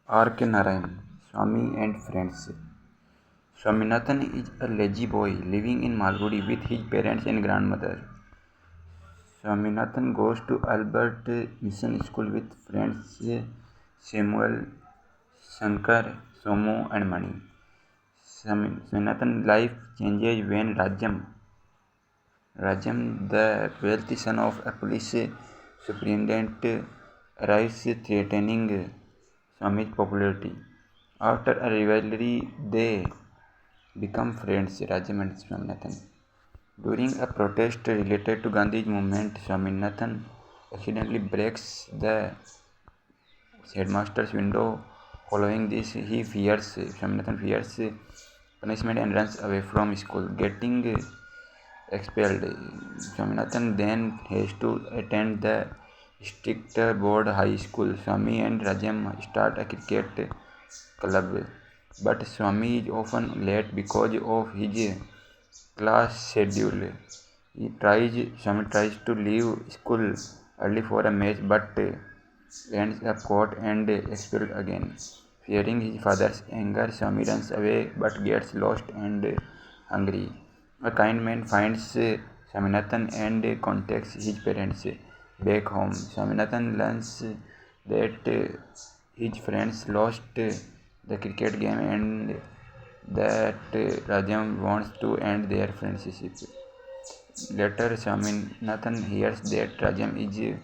R. K. Narayan, Swami and Friends. Swaminathan is a lazy boy living in Malgudi with his parents and grandmother. Swaminathan goes to Albert Mission School with friends Samuel, Shankar, Somu, and Mani. Swaminathan's life changes when Rajam, the wealthy son of a police superintendent, arrives threatening Swami's popularity. After a rivalry, they become friends, Rajam and Swaminathan. During a protest related to Gandhi's movement, Swaminathan accidentally breaks the headmaster's window. Following this, Swaminathan fears punishment and runs away from school, getting expelled. Swaminathan then has to attend the stricter board high school. Swami and Rajam start a cricket club, but Swami is often late because of his class schedule. Swami tries to leave school early for a match, but ends up caught and expelled again. Fearing his father's anger, Swami runs away but gets lost and hungry. A kind man finds Swaminathan and contacts his parents back home. Swaminathan learns that his friends lost the cricket game and that Rajam wants to end their friendship. Later, Swaminathan hears that Rajam is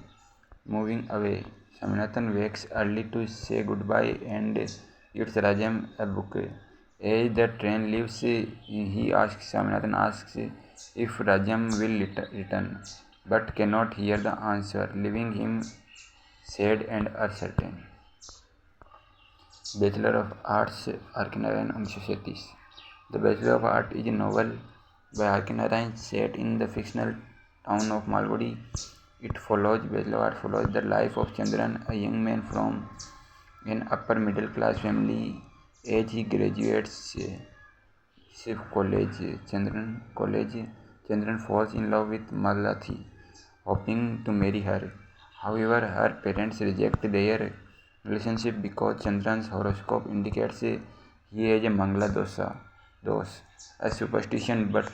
moving away. Swaminathan wakes early to say goodbye and gives Rajam a book. As the train leaves, Swaminathan asks if Rajam will return, but cannot hear the answer, leaving him sad and uncertain. Bachelor of Arts, R. K. Narayan, 1937. The Bachelor of Arts is a novel by R. K. Narayan set in the fictional town of Malgudi. Bachelor of Arts follows the life of Chandran, a young man from an upper middle class family. As he graduates Shiv College, Chandran falls in love with Malathi, hoping to marry her. However, her parents reject their relationship because Chandran's horoscope indicates he has a Mangala dosh, a superstition, but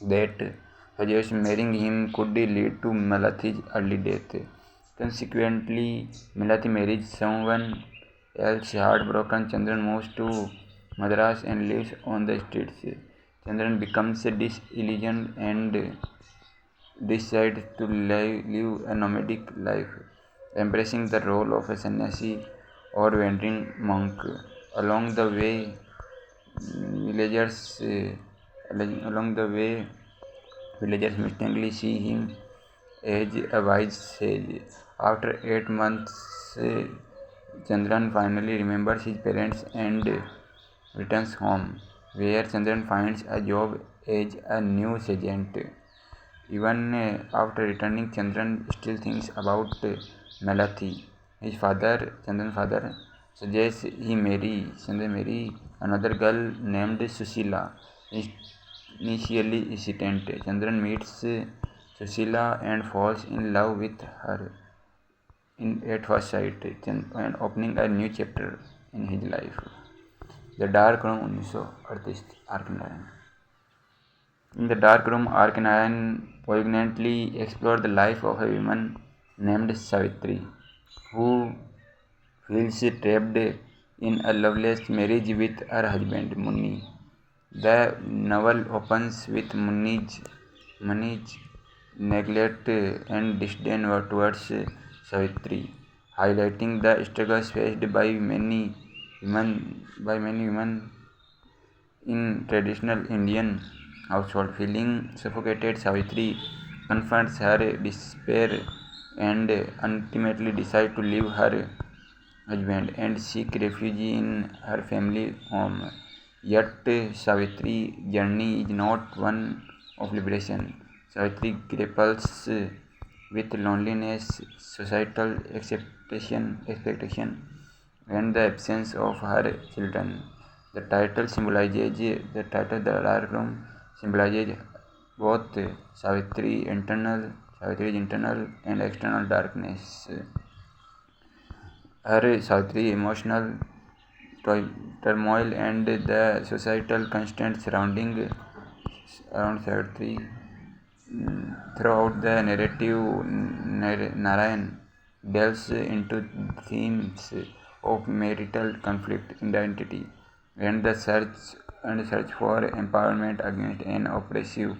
that suggests marrying him could lead to Malathi's early death. Consequently, Malathi marries someone else. Heartbroken, Chandran moves to Madras and lives on the streets. Chandran becomes disillusioned and decides to live a nomadic life, embracing the role of a sannyasi or wandering monk. Along the way, villagers along the way villagers mistakenly see him as a wise sage. After 8 months, Chandran finally remembers his parents and returns home, where Chandran finds a job as a news agent. Even after returning, Chandran still thinks about Malathi. Chandran's father, suggests Chandran marry another girl named Susila. Initially hesitant, Chandran meets Susila and falls in love with her at first sight and opening a new chapter in his life. The Dark Room 1938 R. K. Narayan. In The Dark Room, R. K. Narayan poignantly explored the life of a woman named Savitri, who feels trapped in a loveless marriage with her husband Munni. The novel opens with Muni's neglect and disdain towards Savitri, highlighting the struggles faced by many women in traditional Indian household. Feeling suffocated, Savitri confronts her despair and ultimately decides to leave her husband and seek refuge in her family home. Yet Savitri's journey is not one of liberation. Savitri grapples with loneliness, societal expectation, and the absence of her children. The title The Dark Room symbolizes both Savitri's internal and external darkness. Her Savitri emotional turmoil and the societal constraints surrounding around Savitri throughout the narrative, Narayan delves into themes of marital conflict, identity, and the search for empowerment against an oppressive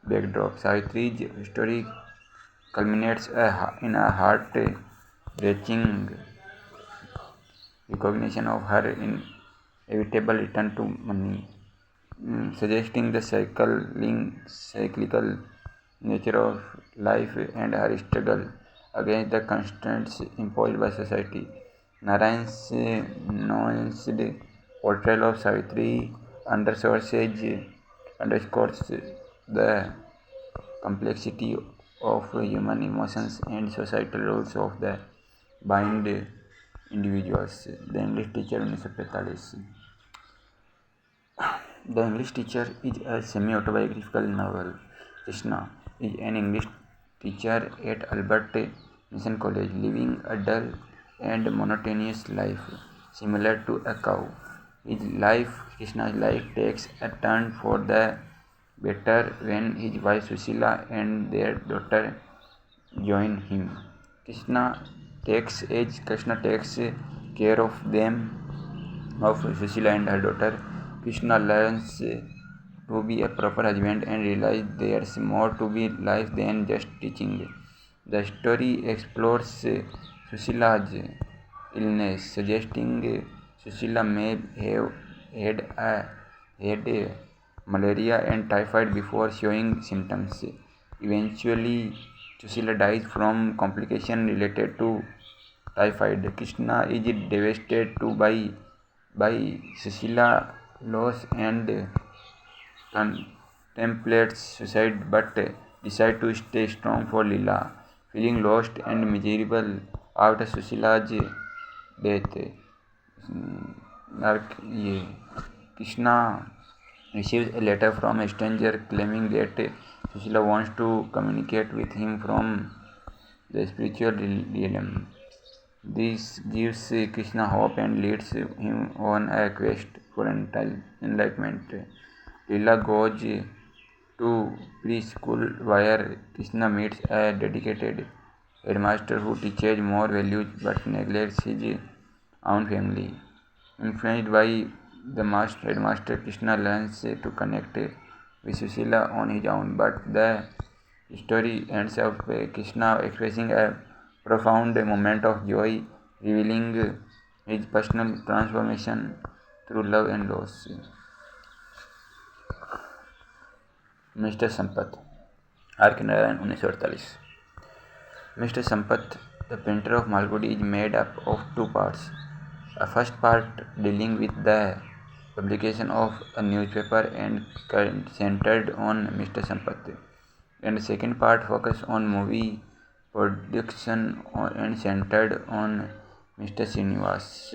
backdrop. Savitri's story culminates in a heart-wrenching recognition of her inevitable return to money, suggesting the cyclical nature of life and her struggle against the constraints imposed by society. Narayan's nuanced portrayal of Savitri underscores the complexity of human emotions and societal roles of the bind individuals. The English Teacher 1945. The English Teacher is a semi-autobiographical novel. Krishna is an English teacher at Albert Mission College, living a dull and monotonous life, similar to a cow. Krishna's life, takes a turn for the better when his wife Susila and their daughter join him. Krishna takes care of Susila and her daughter. Krishna learns to be a proper husband and realizes there's more to be life than just teaching. The story explores Susila's illness, suggesting Susila may have had malaria and typhoid before showing symptoms. Eventually, Susila dies from complications related to typhoid. Krishna is devastated by Susila loss and contemplates suicide but decides to stay strong for Leela. Feeling lost and miserable after Susila's death, Krishna receives a letter from a stranger claiming that Susila wants to communicate with him from the spiritual realm. This gives Krishna hope and leads him on a quest for enlightenment. Leela goes to preschool where Krishna meets a dedicated headmaster who teaches more values but neglects his own family. Influenced by the headmaster, Krishna learns to connect with Susila on his own, but the story ends up Krishna expressing a profound moment of joy, revealing his personal transformation through love and loss. Mr Sampath R K Narayan 1948. Mr. Sampath, the painter of Malgudi, is made up of two parts. A first part dealing with the publication of a newspaper and centered on Mr. Sampath, and the second part focused on movie production and centered on Mr. Srinivas.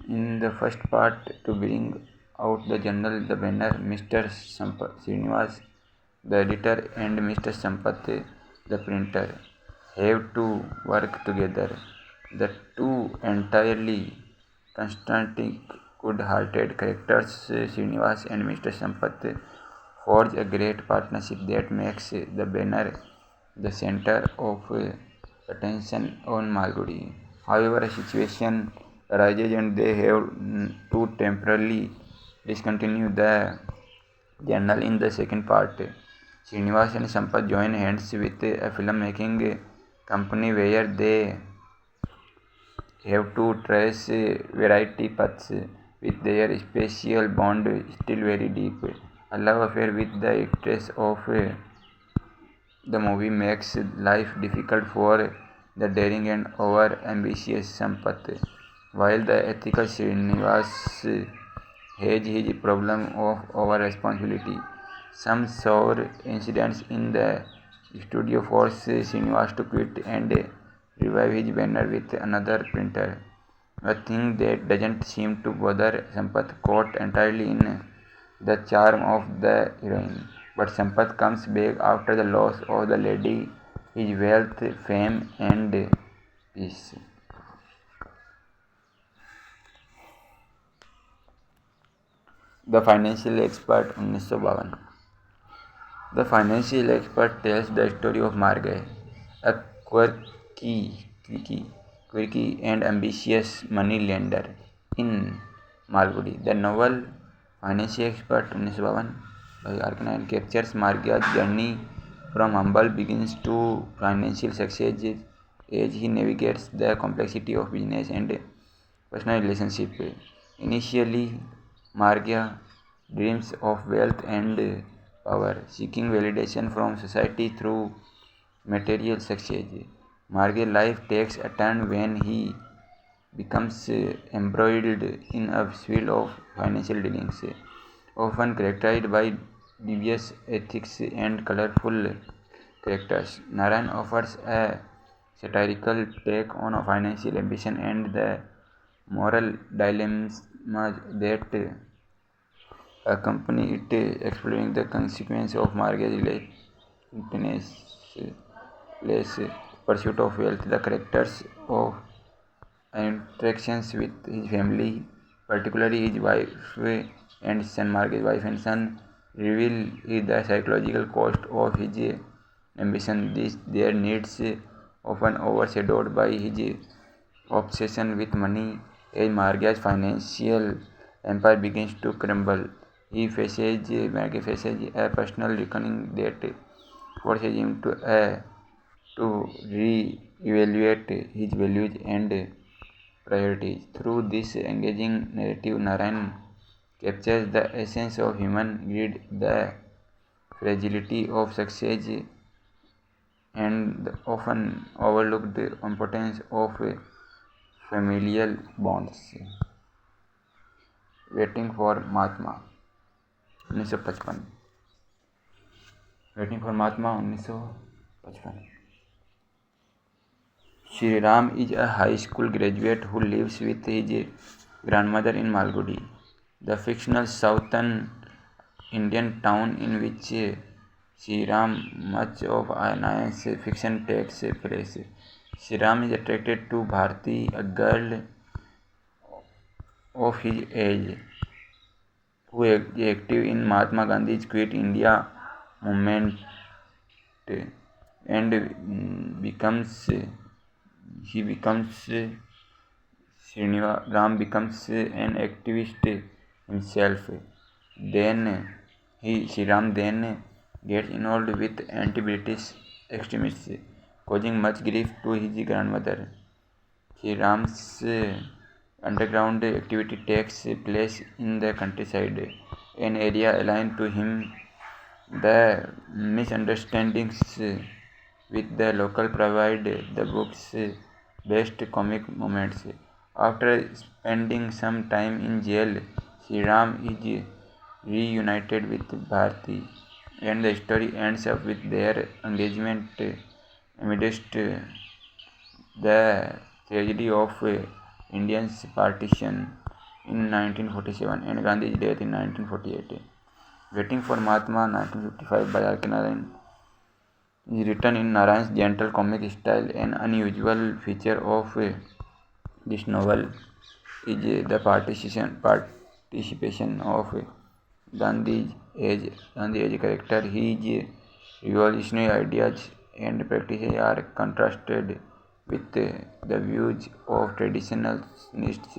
In the first part, to bring out the journal, the banner, Mr. Srinivas, the editor, and Mr. Sampath, the printer, have to work together. The two entirely constantly good-hearted characters, Srinivas and Mr. Sampath, forge a great partnership that makes the banner the center of attention on Malgudi. However, a situation arises and they have to temporarily discontinue the journal. In the second part, Srinivas and Sampath join hands with a filmmaking company where they have to trace variety paths with their special bond still very deep. A love affair with the actress of the movie makes life difficult for the daring and over-ambitious Sampath, while the ethical Srinivas has his problem of over-responsibility. Some sour incidents in the studio force Srinivas to quit and revive his banner with another printer, a thing that doesn't seem to bother Sampath, caught entirely in the charm of the heroine. But Sampath comes back after the loss of the lady, his wealth, fame, and peace. The financial expert 1952। The Financial Expert tells the story of Margay, a quirky and ambitious money lender in Malgudi. The novel Financial Expert 1952 by Arkanine captures Margay's journey from humble beginnings to financial success as he navigates the complexity of business and personal relationship. Initially, Margay dreams of wealth and power, seeking validation from society through material success. Margay's life takes a turn when he becomes embroiled in a field of financial dealings, often characterized by dubious ethics and colorful characters. Narayan offers a satirical take on financial ambition and the moral dilemmas that accompany it, exploring the consequence of Margay's relentless pursuit of wealth, the characters of interactions with his family, particularly his wife and son. Margay's wife and son reveal the psychological cost of his ambition. Their needs often overshadowed by his obsession with money. As Margay's financial empire begins to crumble, Margay faces a personal reckoning that forces him to re-evaluate his values and priorities. Through this engaging narrative, Narayan captures the essence of human greed, the fragility of success, and the often overlooked importance of familial bonds. Waiting for Mahatma 1955। Waiting for Mahatma 1955। Shriram is a high school graduate who lives with his grandmother in Malgudi, the fictional southern Indian town in which Shriram much of Narayan's fiction takes place. Shriram is attracted to Bharti, a girl of his age who is active in Mahatma Gandhi's Quit India movement and Ram becomes an activist himself. Shriram then gets involved with anti-British extremists, causing much grief to his grandmother. Shriram's underground activity takes place in the countryside, an area aligned to him. The misunderstandings with the local provide the book's best comic moments. After spending some time in jail, Sriram is reunited with Bharti, and the story ends up with their engagement amidst the tragedy of India's partition in 1947 and Gandhi's death in 1948. Waiting for Mahatma 1955 by R.K. Narayan is written in Narayan's gentle comic style. An unusual feature of this novel is the participation of Gandhi as a character. His revolutionary ideas and practices are contrasted with the views of traditionalists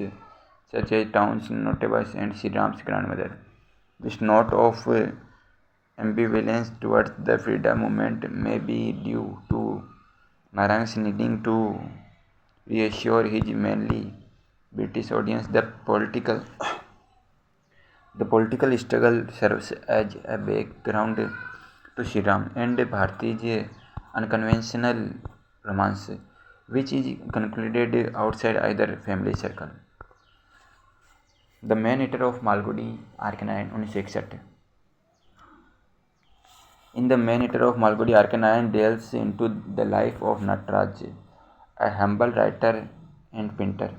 such as Townshend notables and Shriram's grandmother. This note of ambivalence towards the freedom movement may be due to Narayan's needing to reassure his mainly British audience. The political struggle serves as a background to Shriram and Bharti's unconventional romance, which is concluded outside either family circle. The Man Eater of Malgudi, R.K. Narayan 1961। In The Man Eater of Malgudi, R.K. Narayan delves into the life of Nataraj, a humble writer and painter.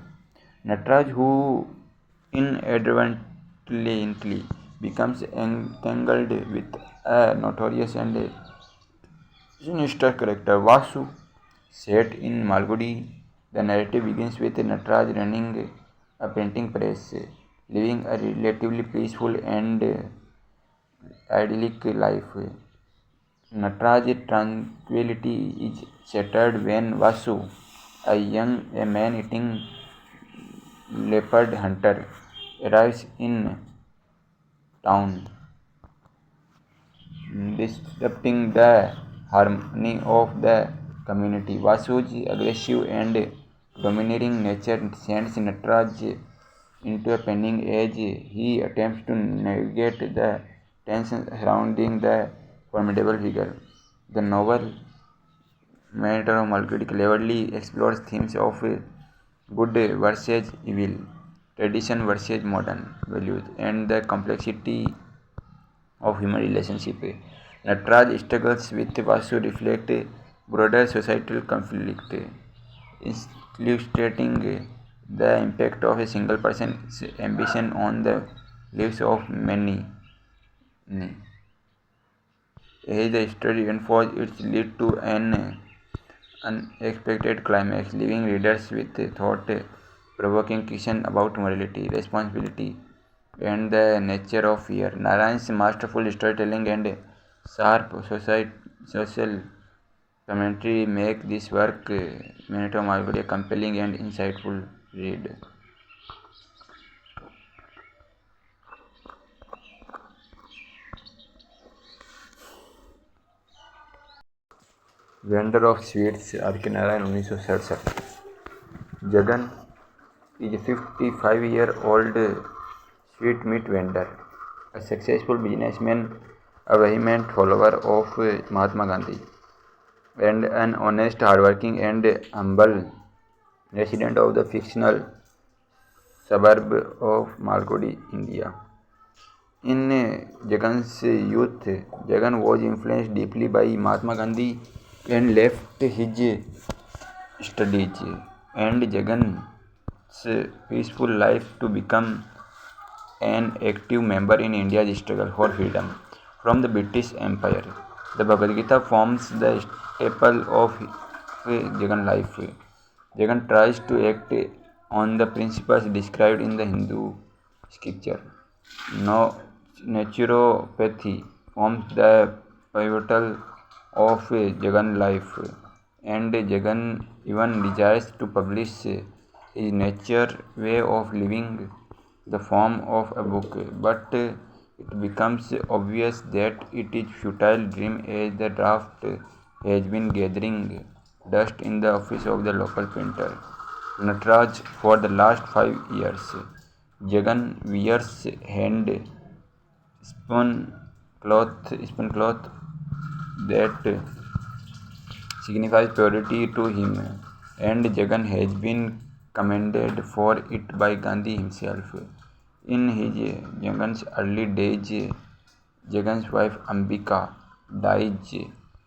Nataraj, who inadvertently becomes entangled with a notorious and sinister character, Vasu. Set in Malgudi, the narrative begins with Nataraj running a printing press, living a relatively peaceful and idyllic life. Nataraj's tranquility is shattered when Vasu, a man-eating leopard hunter, arrives in town, disrupting the harmony of the community. Vasu's aggressive and domineering nature sends Nataraj into a panic as he attempts to navigate the tensions surrounding the formidable figure. The novel Matter of Malgudi cleverly explores themes of good versus evil, tradition versus modern values, and the complexity of human relationship. Nataraj struggles with Vasu reflect broader societal conflict, illustrating the impact of a single person's ambition on the lives of many. As the story unfolds, it leads to an unexpected climax, leaving readers with thought-provoking questions about morality, responsibility, and the nature of fear. Narayan's masterful storytelling and sharp social commentary make this work, Minato Malgudi, a compelling and insightful read. Vendor of Sweets, R.K. Narayan, 1967. Jagan is a 55-year-old sweetmeat vendor, a successful businessman, a vehement follower of Mahatma Gandhi, and an honest, hardworking, and humble resident of the fictional suburb of Malgudi, India. In Jagan's youth, Jagan was influenced deeply by Mahatma Gandhi and left his studies and Jagan's peaceful life to become an active member in India's struggle for freedom from the British Empire. The Bhagavad Gita forms the staple of Jagan's life. Jagan tries to act on the principles described in the Hindu scripture. No, naturopathy forms the pivotal of Jagan's life, and Jagan even desires to publish his nature way of living the form of a book, but it becomes obvious that it is futile dream as the draft has been gathering dust in the office of the local printer, Nataraj, for the last 5 years. Jagan wears hand spun cloth that signifies purity to him, and Jagan has been commended for it by Gandhi himself. In his Jagan's early days, Jagan's wife Ambika dies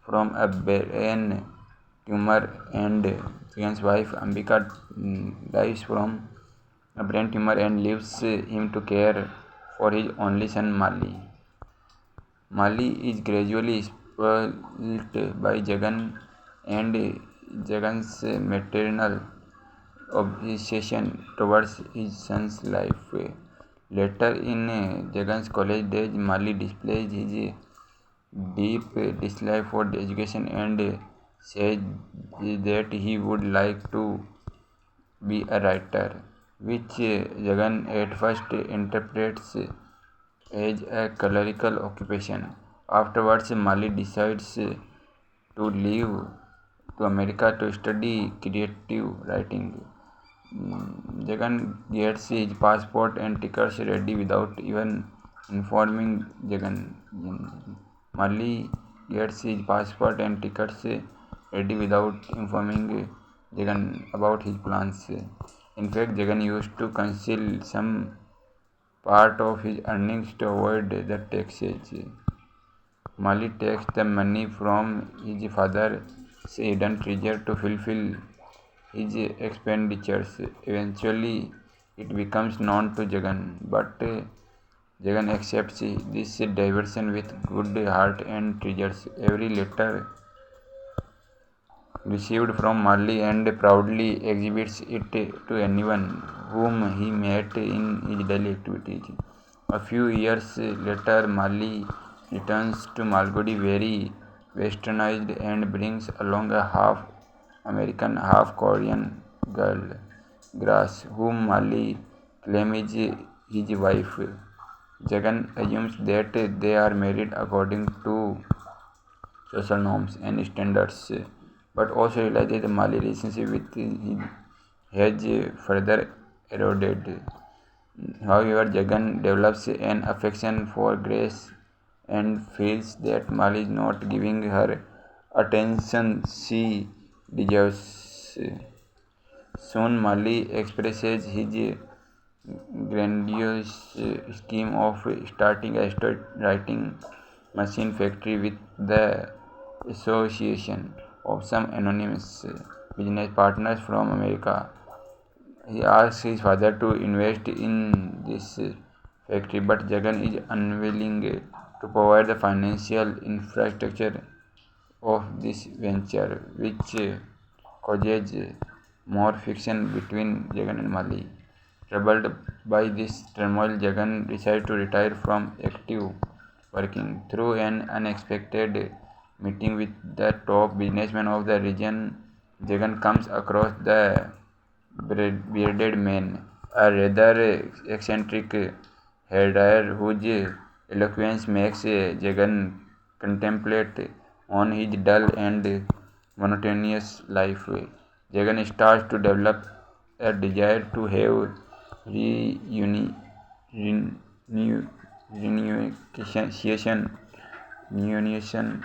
from a brain tumor, and Jagan's wife Ambika dies from a brain tumor and leaves him to care for his only son Mali. Mali is gradually spoilt by Jagan and Jagan's maternal obsession towards his son's life. Later in Jagan's college days, Mali displays his deep dislike for education and says that he would like to be a writer, which Jagan at first interprets as a clerical occupation. Afterwards, Mali decides to leave to America to study creative writing. Jagan gets his passport and tickets ready without even informing Jagan. Mali gets his passport and tickets ready without informing Jagan about his plans. In fact, Jagan used to conceal some part of his earnings to avoid the taxes. Mali takes the money from his father's hidden treasure to fulfill his expenditures. Eventually, it becomes known to Jagan, but Jagan accepts this diversion with good heart and treasures every little received from Marley and proudly exhibits it to anyone whom he met in his daily activities. A few years later, Marley returns to Malgudi very westernized and brings along a half American, half Korean girl, Grace, whom Marley claims is his wife. Jagan assumes that they are married according to social norms and standards, but also realizes the Mali relationship with him has further eroded. However, Jagan develops an affection for Grace and feels that Mali is not giving her attention she deserves. Soon, Mali expresses his grandiose scheme of starting a writing machine factory with the association of some anonymous business partners from America. He asks his father to invest in this factory, but Jagan is unwilling to provide the financial infrastructure of this venture, which causes more friction between Jagan and Mali. Troubled by this turmoil, Jagan decides to retire from active working. Through an unexpected meeting with the top businessman of the region, Jagan comes across the bearded man, a rather eccentric hairdresser whose eloquence makes Jagan contemplate on his dull and monotonous life. Jagan starts to develop a desire to have reuni- renew- renunciation renunciation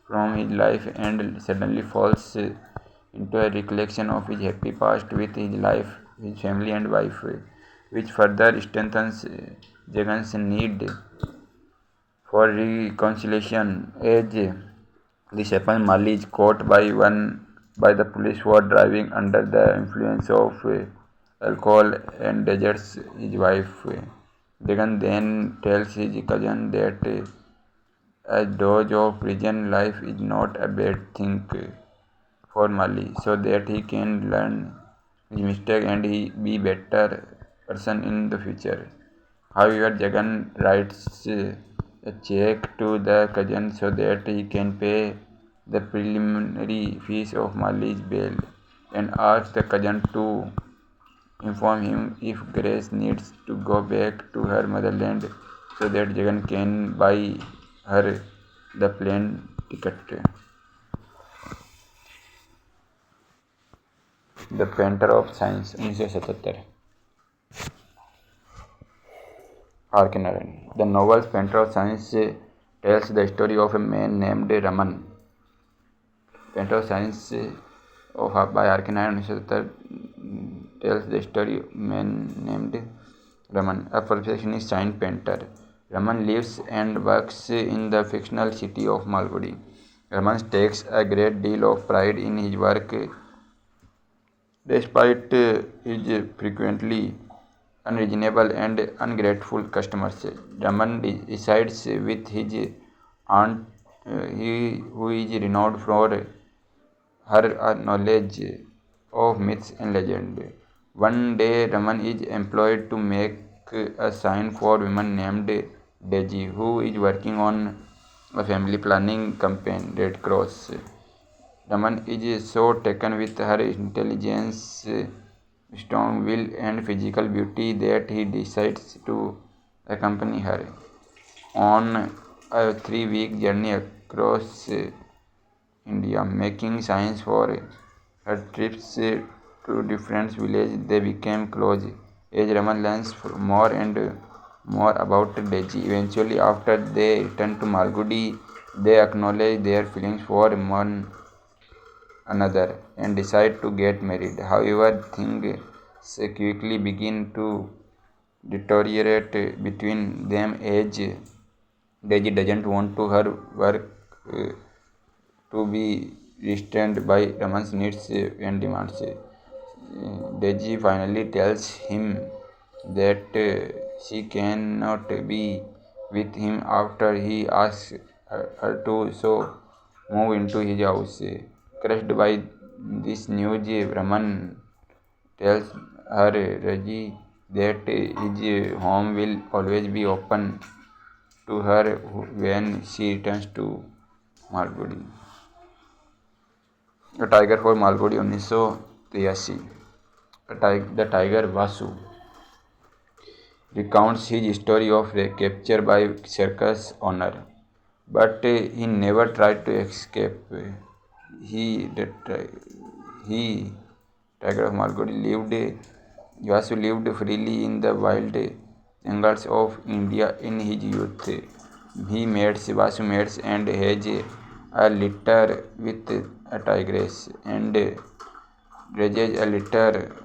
from his life and suddenly falls into a recollection of his happy past with his life, his family and wife, which further strengthens Jagan's need for reconciliation. As this happens, Mali is caught by the police for driving under the influence of alcohol and deserts his wife. Jagan then tells his cousin that a dose of prison life is not a bad thing for Mali, so that he can learn his mistake and he be better person in the future. However, Jagan writes a check to the cousin so that he can pay the preliminary fees of Mali's bail and asks the cousin to inform him if Grace needs to go back to her motherland so that Jagan can buy her the plane ticket. The Painter of Science 1977 Harkinaren. The novel's Painter of Science tells the story of a man named Raman. Painter of Science by Harkinaren 1977 tells the story of a man named Raman, a perfectionist sign painter. Raman lives and works in the fictional city of Malgudi. Raman takes a great deal of pride in his work despite his frequently unreasonable and ungrateful customers. Raman resides with his aunt, who is renowned for her knowledge of myths and legends. One day, Raman is employed to make a sign for a woman named Daisy, who is working on a family planning campaign, Red Cross. Raman is so taken with her intelligence, strong will, and physical beauty that he decides to accompany her on a 3 week journey across India, making signs for her trips to different villages. They became close as Raman learns more and more about Deji. Eventually, after they return to Malgudi, they acknowledge their feelings for one another and decide to get married. However, things quickly begin to deteriorate between them as Daisy doesn't want to her work to be restrained by Raman's needs and demands. Daisy finally tells him that she cannot be with him after he asks her to so move into his house. Crushed by this news, Brahman tells her Raji that his home will always be open to her when she returns to Malgudi. A Tiger for Malgudi 1983. The tiger Vasu recounts his story of capture by circus owner, but he never tried to escape. He Tiger of Malgudi Vasu lived freely in the wild jungles of India in his youth. Vasu mates and has a litter with a tigress and raises a litter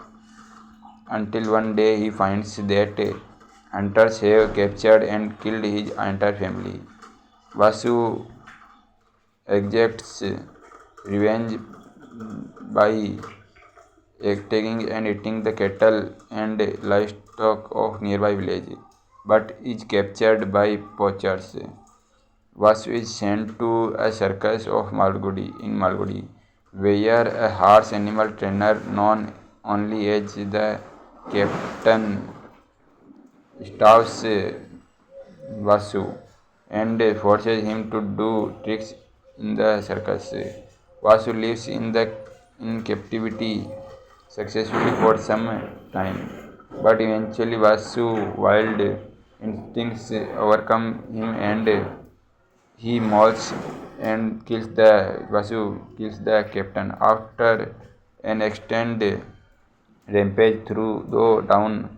until one day he finds that hunters have captured and killed his entire family. Vasu exacts revenge by taking and eating the cattle and livestock of nearby village, but is captured by poachers. Vasu is sent to a circus of Malgudi, where a horse animal trainer known only as the captain starves Vasu and forces him to do tricks in the circus. Vasu lives in captivity successfully for some time, but eventually Vasu wild instincts overcome him and he mauls and Vasu kills the captain. After an extended rampage through the town,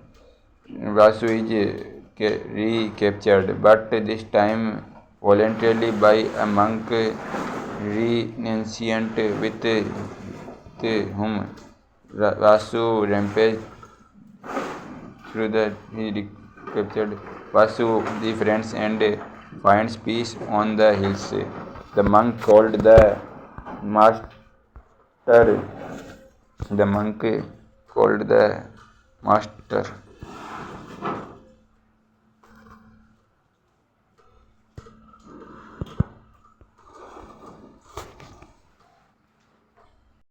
Vasu is recaptured, but this time voluntarily by a monk renunciant with whom Vasu rampaged through the he recaptured. Vasu befriends and finds peace on the hills. The monk called the master. The monk called the master